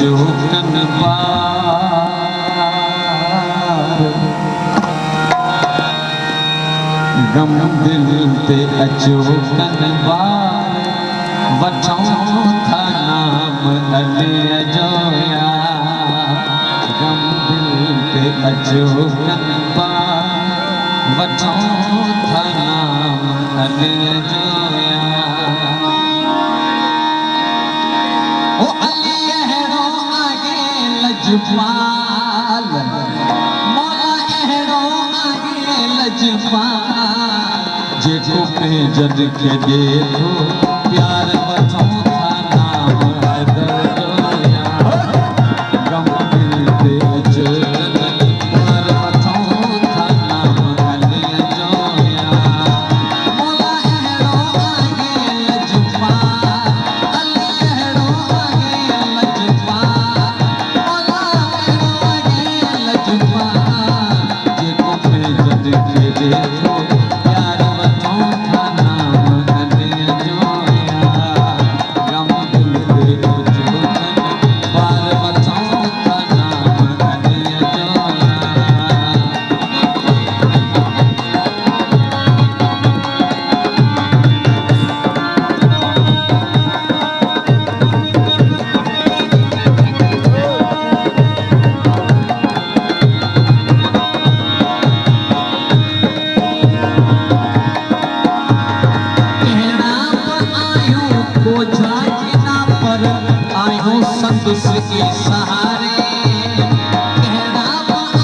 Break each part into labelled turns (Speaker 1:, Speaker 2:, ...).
Speaker 1: अचूकन गम दिल ते अचूकन वठो था नाम अली जोया गम दिल ते अचूकन वठो था नाम अली जोया ओ अली अहड़ो आगे लजपाल मौला अहड़ो आगे लजपाल जेको पंहिंजन खे ॾे थो प्यार वठो था नाम हैदर जोया गम दिल ते अचूकन वठो था नाम अली जोया मौला अहड़ो आगे लजपाल अली अहड़ो आगे लजपाल मौला अहड़ो आगे लजपाल जेको पंहिंजन खे ॾे थो प्यार वठो था नाम अली जोया गम दिल ते अचूकन पार वठो था नाम अली जोया संदुस के सहारे कहना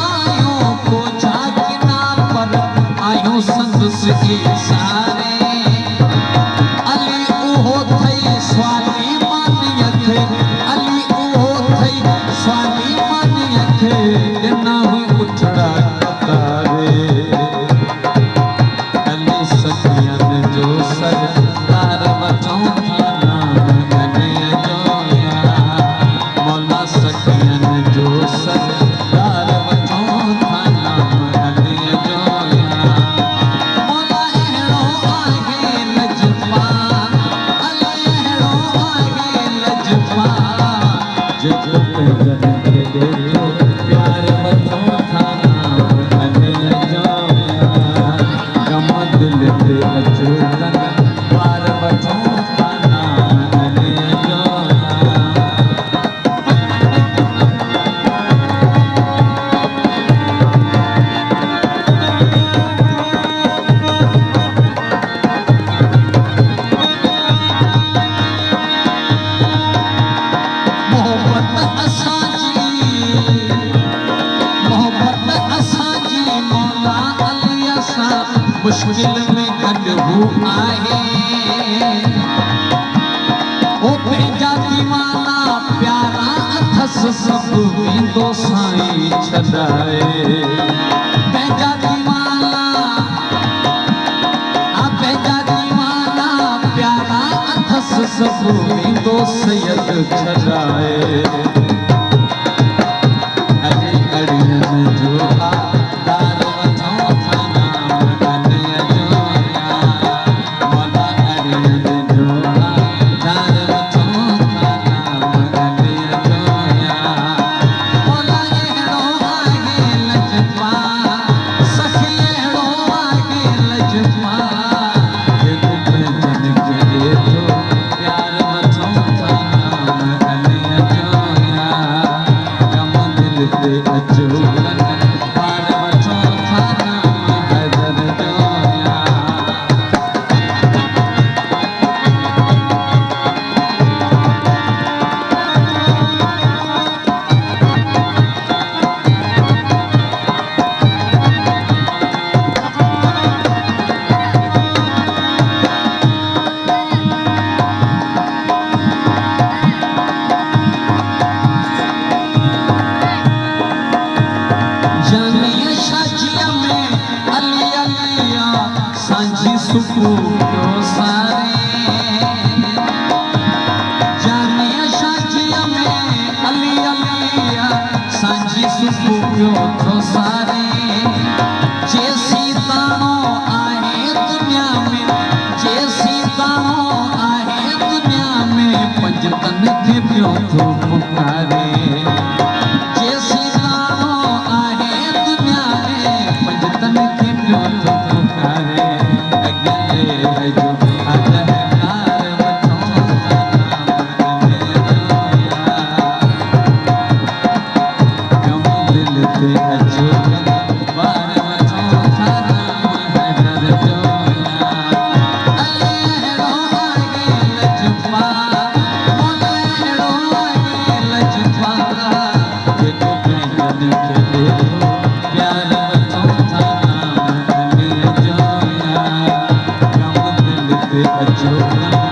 Speaker 1: आयो को झाकिना पर आयो संदुस के सहारे अली उहो थई स्वामी मानियत अली उहो थई स्वामी मानियत ॾिना हुई उठड़ा कतारे अली सखियन जो सरदार वठो था नाम अली जोया मौला सखियन जो सरदार वठो था नाम अली जोया मौला अहड़ो आगे लजपाल अली अहड़ो आगे लजपाल जेको पंहिंजन खे ॾे थो प्यार वठो था नाम अली जोया गम दिल ते अचूकन पार वठो था नाम अली जोया मोहब्बत असांजी मौला अली सां मुश्किल में गॾु आहे ओ पंहिंजा दीवाना प्यारा अथसि सभु वेंदो साईं छॾाए पंहिंजा दीवाना पंहिंजा दीवाना प्यारा अथसि सभु वेंदो सैयद छॾाए अली अड़ियन जो दार वठो था नाम अली जोया मौला अड़ियन जो दार वठो था नाम अली जोया मौला अहड़ो आगे लजपाल सखी अहड़ो आगे लजपाल जेको पंहिंजन खे ॾे थो प्यार वठो था नाम अली जोया गम दिल ते अचूकन पार वठो था नाम हैदर जोया जानिया शाजिया में अली अलिया सांझी सुकून क्यों सारे जानिया शाजिया में अली अलिया सांझी सुकून क्यों थो सारे जैसी तानो आहे दुनिया में जैसी तानो आहे दुनिया में पंज तन खे पियो थो पुकारे ते अचो